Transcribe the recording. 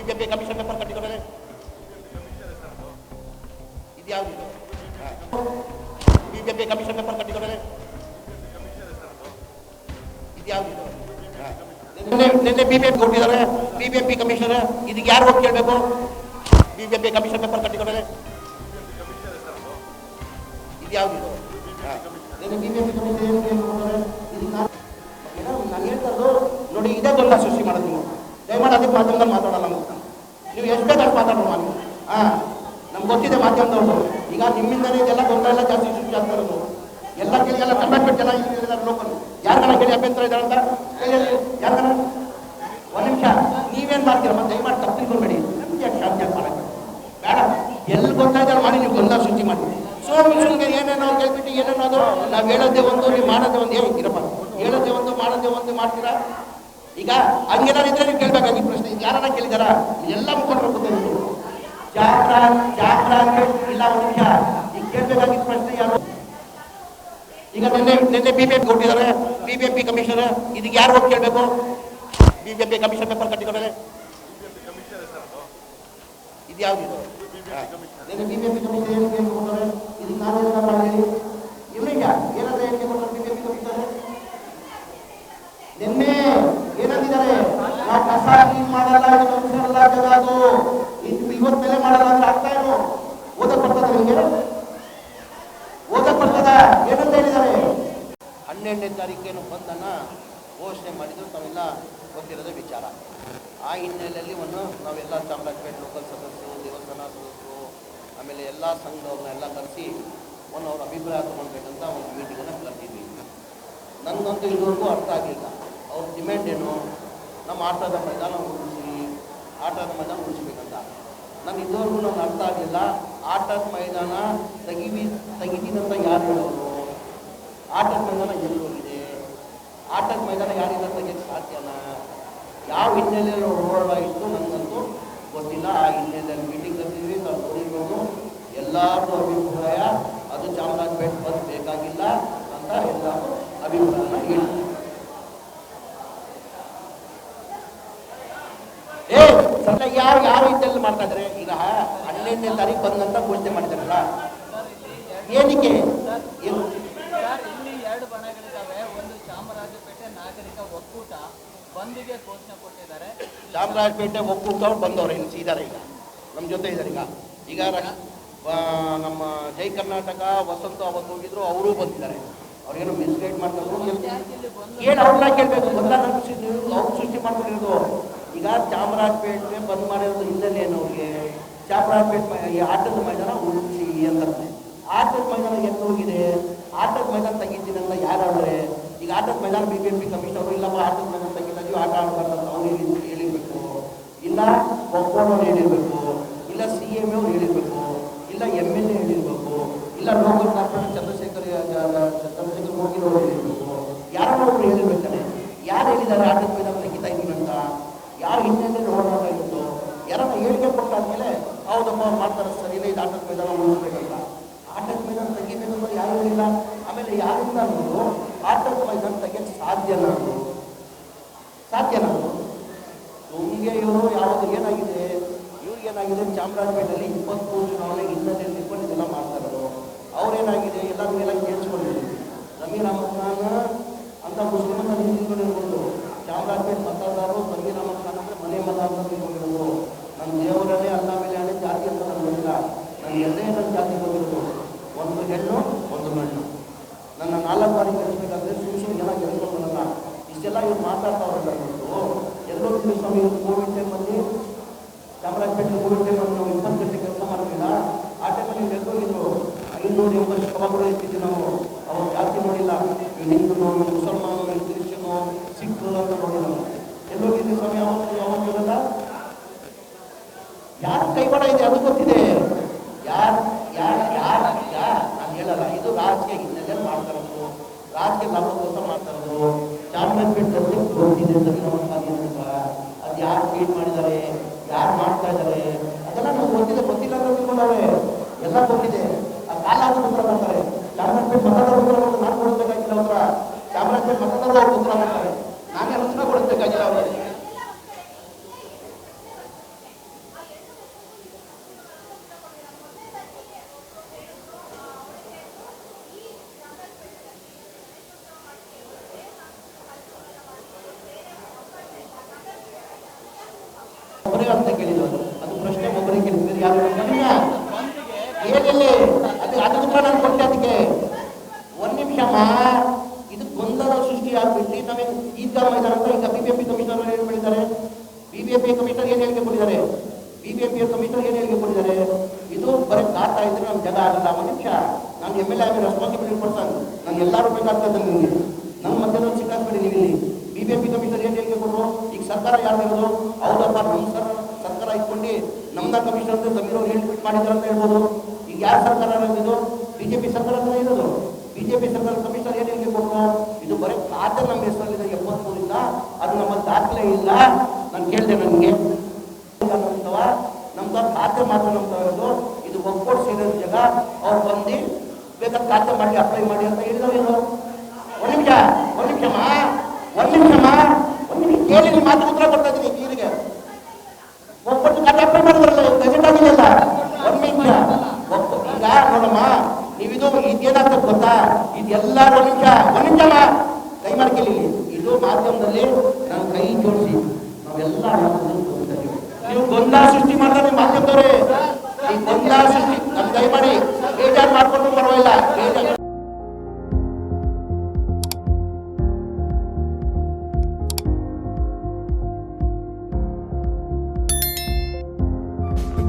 BJP commission paper ಕಟ್ಟಿಕೊಡರೆ ಇದ್ಯಾವುದು BJP commission paper ಕಟ್ಟಿಕೊಡರೆ ಇದ್ಯಾವುದು ನಿನ್ನೆ ಬಿಜೆಪಿ ಕೊಟ್ಟಿದ್ದಾರೆ ಬಿಜೆಪಿ ಕಮಿಷನರ್ ಇದಕ್ಕೆ ಯಾರು ಹೋಗಿ ಕೇಳಬೇಕು ಬಿಜೆಪಿ ಕಮಿಷನ್ ಪೇಪರ್ ಕಟ್ಟಿಕೊಡರೆ ಇದ್ಯಾವುದು ನಿನ್ನೆ ಬಿಜೆಪಿ ಕಮಿಷನ್ ನಾನು ಹೇಳ್ತಾರೋ ನೋಡಿ ಇದೇ ಗೊಂದಲ ಸೃಷ್ಟಿ ಮಾಡೋದು ನೀವು ದಯಮಾಡಿ ಅದಕ್ಕೆ ಮಾಧ್ಯಮದಲ್ಲಿ ಮಾತಾಡಲ್ಲ ನೀವು ಎಷ್ಟು ಬೇಕಾದ್ರೆ ಮಾತಾಡೋಣ ನೀವು ನಮ್ಗೆ ಗೊತ್ತಿದೆ ಮಾಧ್ಯಮದವರು ಈಗ ನಿಮ್ಮಿಂದಲೇ ಇದೆಲ್ಲ ಗೊಂದಲ ಎಲ್ಲ ಜಾಸ್ತಿ ಸೃಷ್ಟಿ ಆಗ್ತಾ ಇರೋದು ಎಲ್ಲ ಕೇಳಿಗೆಲ್ಲ ಕರ್ನಾಟಕ ಜನ ಹೇಳಿದ್ದಾರೆ ಲೋಕಲ್ ಯಾರನ್ನ ಕೇಳಿ ಅಭ್ಯಂತರ ಇದ್ದಾರೆ ಅಂತ ಹೇಳಿ ಯಾರನ್ನ ಒಂದು ನಿಮಿಷ ನೀವೇನು ಮಾಡ್ತೀರ ಮತ್ತೆ ದಯಮಾಡಿ ತಪ್ಪು ತಿಳ್ಕೊಬೇಡಿ ನಮ್ಗೆ ಶಾಂತಿ ಮಾಡಕ್ಕೆ ಬೇಡ ಎಲ್ಲಿ ಗೊತ್ತಾಯ್ತಾರೆ ಮಾಡಿ ನೀವು ಗೊಂದಲ ಸೃಷ್ಟಿ ಮಾಡ್ತೀವಿ ಸುಮ್ಗೆ ಏನೇನೋ ಕೇಳ್ಬಿಟ್ಟು ಏನೇನೋ ಅದು ನಾವು ಹೇಳೋದೇ ಒಂದು ನೀವು ಮಾಡೋದೇ ಒಂದು ಇರಪ್ಪ ಹೇಳೋದೇ ಒಂದು ಮಾಡೋದೇ ಒಂದು ಮಾಡ್ತೀರಾ ಈಗ ಹಂಗೇನಾರು ಇದ್ರೆ ನೀವು ಕೇಳಬೇಕಾಗಿತ್ತು ಪ್ರಶ್ನೆ ಯಾರನ್ನ ಕೇಳಿದಾರ ಎಲ್ಲ ಮುಖಂಡರು ಗೊತ್ತಿರೋದು ಜಾತ್ರಾ ಇಲ್ಲ ಒಂದು ನಿಮಿಷ ಈಗ ಕೇಳಬೇಕಾಗಿತ್ತು ಪ್ರಶ್ನೆ ಯಾರು ಈಗ ನಿನ್ನೆ ಬಿಜೆಪಿ ಕೊಟ್ಟಿದ್ದಾರೆ ಬಿಜೆಪಿ ಕಮಿಷನರ್ ಇದಕ್ಕೆ ಯಾರು ಹೋಗಿ ಕೇಳಬೇಕು ಬಿಜೆಪಿ ಕಮಿಷನ್ ಪೇಪರ್ ಕಟ್ಟಿಕೊಡರೆ ಇದ್ಯಾವುದು ನಿನ್ನೆ ಬಿಜೆಪಿ ಕಮಿಷನ್ ಏನು ಕೊಡ್ತಾರೆ ಇದಕ್ಕೆ ನಾನು ಮಾಡಿ ಇವನಿಗೆ ಏನಾದ್ರೆ ಹೇಳಿಕೆ ಕೊಡ್ತಾರೆ ಬಿಜೆಪಿ ಕಮಿಷನರ್ ನಿನ್ನೆ ಏನಂದಿದ್ದಾರೆ ನಾವು ಕಸ ಕ್ಲೀನ್ ಮಾಡಲ್ಲ ಇದು ಜಗ ಅದು ಇವತ್ತು ಮೇಲೆ ಮಾಡಲ್ಲ ಅಂದ್ರೆ ಆಗ್ತಾ ಏನು ಓದಕ್ ಬರ್ತದ ನಿಮಗೆ ಓದಕ್ ಬರ್ತದ ಏನಂತ ಹೇಳಿದ್ದಾರೆ 12ನೇ ತಾರೀಕೇನು ಬಂದನ್ನ ಘೋಷಣೆ ಮಾಡಿದ್ರು ತಾವೆಲ್ಲ ಗೊತ್ತಿರೋದೇ ವಿಚಾರ ಆ ಹಿನ್ನೆಲೆಯಲ್ಲಿ ನಾವೆಲ್ಲ ಚಾಮರಾಜಪೇಟೆ ಲೋಕಲ್ ಸದಸ್ಯರು ದೇವಸ್ಥಾನ ಸದಸ್ಯರು ಆಮೇಲೆ ಎಲ್ಲ ಸಂಘದವ್ರನ್ನೆಲ್ಲ ಕರೆಸಿ ಅವ್ರ ಅಭಿಪ್ರಾಯ ತಗೊಳ್ಬೇಕಂತ ಒಂದು ಮೀಟಿಂಗನ್ನು ಕರೆದಿದ್ವಿ ನನಗಂತೂ ಇದುವರೆಗೂ ಅರ್ಥ ಆಗಲಿಲ್ಲ ಅವ್ರ ಡಿಮ್ಯಾಂಡ್ ಏನು ನಮ್ಮ ಆಟದ ಮೈದಾನ ಉಳಿಸ್ಬೇಕಂತ ನಾನು ಇದುವರೆಗೂ ನನಗೆ ಅರ್ಥ ಆಗಲಿಲ್ಲ ಆಟದ ಮೈದಾನ ತೆಗಿತೀನಂತ ಯಾರು ಹೇಳೋರು ಆಟದ ಮೈದಾನ ಎಲ್ಲಿ ಹೋಗಿದೆ ಆಟದ ಮೈದಾನ ಯಾರಿಂದ ತೆಗಿಯೋಕ್ಕೆ ಸಾಧ್ಯನಾ ಯಾವ ಹಿನ್ನೆಲೆಯಲ್ಲಿ ಹೋರಾಟ ಇತ್ತು ನನಗಂತೂ ಗೊತ್ತಿಲ್ಲ ಆ ಹಿನ್ನೆಲೆಯಲ್ಲಿ ಮೀಟಿಂಗ್ ಕರೆದಿದ್ವಿ ನಾವು ನೋಡಿರ್ಬೋದು ಎಲ್ಲರದ್ದು ಅಭಿಪ್ರಾಯ ಅದು ಚಾಮರಾಜಪೇಟೆ ಬಸ್ ಬೇಕಾಗಿಲ್ಲ ಅಂತ ಎಲ್ಲರೂ ಅಭಿಪ್ರಾಯನ ಹೇಳಿದ್ರು ಸದ್ಯ ಯಾವ ರೀತಿಯಲ್ಲಿ ಮಾಡ್ತಾ ಇದ್ದಾರೆ ಈಗ 12ನೇ ತಾರೀಕು ಬಂದಂತ ಘೋಷಣೆ ಮಾಡಿದಾರಲ್ಲ ಏನಕ್ಕೆ ಇಲ್ಲಿ 2 ಬಣಗಳಿದ್ದಾವೆ ಒಂದು ಚಾಮರಾಜಪೇಟೆ ನಾಗರಿಕ ಒಕ್ಕೂಟ ಬಂದಿಗೆ ಘೋಷಣೆ ಕೊಟ್ಟಿದ್ದಾರೆ ಚಾಮರಾಜಪೇಟೆ ಒಕ್ಕೂಟವ್ರು ಬಂದವ್ರು ಇದ್ದಾರೆ ಈಗ ನಮ್ಮ ಜೊತೆ ಇದ್ದಾರೆ ಈಗ ನಮ್ಮ ಜೈ ಕರ್ನಾಟಕ ವಸಂತ ಅವತ್ತು ಹೋಗಿದ್ರು ಅವರು ಬಂದಿದ್ದಾರೆ ಅವ್ರೇನು ಮಿಸ್ಗೈಡ್ ಮಾಡ್ತಾರೆ ಏನು ಅವ್ರನ್ನ ಕೇಳಬೇಕು ಮೊದಲ ಅವ್ರು ಸೃಷ್ಟಿ ಮಾಡ್ಕೊಂಡಿರೋದು ಈಗ ಚಾಮರಾಜಪೇಟೆ ಬಂದ್ ಮಾಡಿರೋದು ಹಿನ್ನೆಲೆ ಏನು ಅವ್ರಿಗೆ ಚಾಮರಾಜಪೇಟೆ ಈ ಆಟದ ಮೈದಾನ ಉಳಿಸಿ ಅಂತಾರೆ ಆಟದ ಮೈದಾನ ಎಲ್ಲಿ ಹೋಗಿದೆ ಆಟದ ಮೈದಾನ ತೆಗಿತೀನಲ್ಲ ಯಾರಾದ್ರೆ ಈಗ ಆಟದ ಮೈದಾನ ಬಿಜೆಪಿ ಕಮಿಷನರು ಇಲ್ಲಪ್ಪ ಆಟದ ಮೈದಾನ ತೆಗಿತೀವಿ ಆಟ ಆಡಬಾರ್ದು ಅವ್ರು ಹೇಳಿರ್ಬೇಕು ಇಲ್ಲ ಒಪ್ಪೋನವ್ರು ಹೇಳಿರ್ಬೇಕು ಇಲ್ಲ CM ಅವ್ರು ಹೇಳಿರ್ಬೇಕು ಇಲ್ಲ MLA ಹೇಳಿರ್ಬೇಕು ಇಲ್ಲ ಲೋಕಲ್ ಕಾರ್ಪೊರೇಟರ್ ಚಂದ್ರಶೇಖರ್ ಹೋಗಿರೋರು ಹೇಳಿರ್ಬೇಕು ಯಾರು ಹೇಳಿರ್ಬೇಕಾನೆ ಯಾರು ಹೇಳಿದ್ದಾರೆ ಆಟದ ಮೈದಾನ ತೆಗಿತಾ ಇದ್ದೀವಿ ಅಂತ ಯಾವ ಹಿನ್ನೆಲೆಯಲ್ಲಿ ಹೋರಾಟ ಇತ್ತು ಯಾರನ್ನ ಹೇಳಿಕೆ ಕೊಟ್ಟಾದ್ಮೇಲೆ ಹೌದಪ್ಪ ಮಾಡ್ತಾರೆ ಸರಿಯೇ ಇದು ಆಟದ ಮೈದಾನ ಉಳಿಸ್ಬೇಕಂತ ಆಟದ ಮೈದಾನ ತೆಗಿಬೇಕಂತ ಯಾರು ಹೇಳಿಲ್ಲ ಆಮೇಲೆ ಯಾರಿಂದ ಅನ್ನೋದು ಆಟದ ಮೈದಾನ ತೆಗಿಯಕ್ಕೆ ಸಾಧ್ಯನಾ ನಿಮಗೆ ಇವರು ಯಾವುದು ಏನಾಗಿದೆ ಇವ್ರಿಗೇನಾಗಿದೆ ಚಾಮರಾಜಪೇಟೆಯಲ್ಲಿ 20 ಚುನಾವಣೆ ಹಿನ್ನೆಲೆಯಲ್ಲಿ ನಿಂತ್ಕೊಂಡು ಇದೆಲ್ಲ ಮಾಡ್ತಾ ಇರೋದು ಅವ್ರೇನಾಗಿದೆ ಎಲ್ಲರ ಮೇಲೆ ಕೇಳಿಸ್ಕೊಂಡಿದ್ರು ಜಮೀರ್ ಅಹಮದ್ ಖಾನ್ ಅಂತ ಮುಸ್ಲಿಮನ್ನ ನಿಂತ್ಕೊಂಡಿರ್ಬೋದು ಚಾಮರಾಜಪೇಟೆ ಮತದಾರರು ಜಮೀರ್ ಅಹಮದ್ ಖಾನ್ ಅಂದರೆ ಮನೆ ಮತ ಅಂತ ತಿಳ್ಕೊಂಡಿರೋದು ನನ್ನ ದೇವರಲ್ಲೇ ಅಲ್ಲ ಮೇಲೆ ಹಣೆ ಜಾತಿ ಅಂತ ನನಗೆ ಗೊತ್ತಿಲ್ಲ ನನ್ನ ಎಲ್ಲೇ ನನ್ನ ಜಾತಿ ಬಂದಿರೋದು ಒಂದು ಹೆಣ್ಣು ಒಂದು ಗಂಡು ನನ್ನ 4 ಬಾರಿ ಗೆಲ್ಲಿಸ್ಬೇಕಾದ್ರೆ ಸುಮ್ಮನೆ ಜನ ಗೆಲ್ಲಿಸ್ಕೊಂಡಲ್ಲ ಇಷ್ಟೆಲ್ಲ ಇವ್ರು ಮಾತಾಡ್ತಾವ್ರಲ್ಲ ಎಲ್ಲೋ ಸ್ವಾಮಿ ಕೋವಿಡ್ ಟೈಮಲ್ಲಿ ಚಾಮರಾಜಪೇಟೆ ಕೋವಿಡ್ ಟೈಮಲ್ಲಿ ನಾವು 20 ಗಂಟೆ ಕೆಲಸ ಮಾಡಲಿಲ್ಲ ಆ ಟೈಮಲ್ಲಿ ನೀವು ಎಲ್ಲೋಗಿದ್ರು 580 ಶವಗಳು ಇರ್ತಿದ್ವಿ ನಾವು ಅವ್ರ ಜಾತಿ ನೋಡಿಲ್ಲ ಹಿಂದೂ ಮುಸಲ್ಮಾನು ಕ್ರಿಶ್ಚಿಯನು ಸಿಖ್ರು ಅಂತ ನೋಡಿಲ್ಲ ಎಲ್ಲೋಗಿದ್ವಿ ಸ್ವಾಮಿ ಯಾವತ್ತಿರಲ್ಲ ಯಾರು ಕೈವಾಡ ಇದೆ ಅದು ಗೊತ್ತಿದೆ ಯಾರು ನಾನು ಹೇಳಲ್ಲ ಇದು ರಾಜಕೀಯ ಹಿನ್ನೆಲೆಯಲ್ಲಿ ಮಾಡ್ತಾ ಇರೋದು ರಾಜಕೀಯ ಲಾಭಕ್ಕೋಸ್ಕರ ಮಾಡ್ತಾ ಇರೋದು ಚಾಮರಾಜಪೇಟೆಯಲ್ಲಿ ಗೊತ್ತಿದೆ ಅದು ಯಾರು ಟ್ವೀಟ್ ಮಾಡಿದ್ದಾರೆ ಯಾರು ಮಾಡ್ತಾ ಇದ್ದಾರೆ ಅದೆಲ್ಲ ನಮ್ಗೆ ಗೊತ್ತಿಲ್ಲ ಅಂತ ತಿಳ್ಕೊಂಡವ್ರೆ ಎಲ್ಲ ಗೊತ್ತಿದೆ ಆ ಕಾಲ ಉತ್ತರ ಮಾಡ್ತಾರೆ ಚಾಮರಾಜಪೇಟೆ ಮತದಾರ ಉತ್ತರ ನಾನು ಕೊಡಬೇಕಾಗಿಲ್ಲ ಅವ್ರ ಚಾಮರಾಜಪೇಟೆ ಮತದಾರರು ಉತ್ತರ ಮಾಡ್ತಾರೆ ನಾನೇ ಉತ್ತರ ಕೊಡಬೇಕಾಗಿಲ್ಲ ಅವ್ರಿಗೆ ಒಬ್ಬರೇ ಅಂತ ಕೇಳಿದ್ರು, ಅದು ಪ್ರಶ್ನೆ ಒಬ್ಬರೇ ಕೇಳಿದ್ರು, ಯಾರು ಬಂದ್ಗೆ ಏನಿಲ್ಲ ಅದು ಕೂಡ ನಾನು ಕೊಟ್ಟೆ ಅದಕ್ಕೆ. ಒಂದು ನಿಮಿಷಮ್ಮ, ಇದು ಗೊಂದಲ ಸೃಷ್ಟಿ ಆಗ್ಬಿಟ್ಟು ನಮಗೆ ಈದ್ಗಾ ಮೈದಾನ ಅಂತ ಈಗ ಬಿಬಿಎಂಪಿ ಕಮಿಷನರ್ ಏನು ಮಾಡಿದ್ದಾರೆ, ಬಿಬಿಎಂಪಿ ಕಮಿಷನರ್ ಏನು ಹೇಳಿಕೆ ಕೊಟ್ಟಿದ್ದಾರೆ, ಬಿಬಿಎಂಪಿ ಕಮಿಷನರ್ ಏನು ಹೇಳಿಕೆ ಕೊಟ್ಟಿದ್ದಾರೆ, ಇದು ಬರೀ ಕಾಡ್ತಾ ಇದ್ರೆ ನಮ್ಮ ಜಾಗ ಆಗಲ್ಲ. ಒಂದು ನಿಮಿಷ, ನಾನು MLA ಆಗಿ ರೆಸ್ಪಾನ್ಸಿಬಿಲಿಟಿ ಪರ್ಸನ್, ನಾನು ಎಲ್ಲರೂ ಬೇಕಾಗ್ತದೆ ನಿಮಗೆ, ನಮ್ಮ ಮಧ್ಯದಲ್ಲಿ ಸಿಕ್ಕಾಸ್ಬೇಡಿ ನೀವು ಇಲ್ಲಿ. ಬಿಬಿಎಂಪಿ ಕಮಿಷನರ್ ಏನು ಹೇಳಿಕೆ ಕೊಟ್ಟರು, ಈಗ ಸರ್ಕಾರ ಯಾರು ಇರೋದು, ಹೌದಪ್ಪ ನಮ್ಮ ಸರ್ಕಾರ ಇಟ್ಕೊಂಡು ನಮ್ಮನ್ನ ಕಮಿಷನರ್ ಜಮೀರ್ ಅವ್ರು ಹೇಳಿ ಬಿಟ್ಟು ಮಾಡಿದ್ರು ಅಂತ ಹೇಳ್ಬೋದು. ಈಗ ಯಾರು ಸರ್ಕಾರ ಇದು, ಬಿಜೆಪಿ ಸರ್ಕಾರ ಇರೋದು. ಬಿಜೆಪಿ ಸರ್ಕಾರ ಕಮಿಷನರ್ ಏನು ಹೇಳಿಕೆ ಕೊಟ್ಟರು, ಇದು ಬರೀ ಖಾತೆ ನಮ್ಮ ಹೆಸರಲ್ಲಿದೆ 73ರಿಂದ, ಅದು ನಮ್ಮ ದಾಖಲೆ ಇಲ್ಲ. ನಾನು ಕೇಳಿದೆ, ನನಗೆ ನಮ್ದು ಖಾತೆ ಮಾತ್ರ ನಮ್ದು ಇರೋದು, ಇದು ಒಕ್ಕೋಟ್ ಸೇರಿದ ಜಾಗ, ಅವ್ರು ಬಂದು ಬೇಕಾದ್ರೆ ಖಾತೆ ಮಾಡಿ ಅಪ್ಲೈ ಮಾಡಿ ಅಂತ ಹೇಳಿದ್ರು. ಏನು ಒಂದು ನಿಮಿಷಮ್ಮ ಕೇಳಿ ಮಾತು ಉತ್ತರ ಕೊಡ್ತಾ ಇದ್ದೀನಿ ನೀರಿಗೆ. ಒಬ್ಬಟ್ಟು ಖಾತೆ ಅಪ್ಲೈ ಮಾಡಿದ್ರಲ್ಲ, ಗಜೆಟ್ ಆಗಿದೆಯಲ್ಲ. ಒಂದು ನಿಮಿಷ ಈಗ ನೋಡಮ್ಮ, ನೀವಿದು ಇದೇನಾಗ್ತದೆ ಗೊತ್ತಾ, ಇದೆಲ್ಲ ಒಂದು ನಿಮಿಷಮ್ಮ ಕೈ ಮಾಡಿ ಕೇಳಿ. ಇದು ಮಾಧ್ಯಮದಲ್ಲಿ ನಾನು ಕೈ ಜೋಡಿಸಿ ನಾವೆಲ್ಲ ನೀವು ಗೊಂದಲ ಸೃಷ್ಟಿ ಮಾಡಿದ್ರೆ ಮಾಧ್ಯಮದವ್ರೆ, ಈ ಗೊಂದಲ ಸೃಷ್ಟಿ ನಮ್ಗೆ ದಯಮಾಡಿ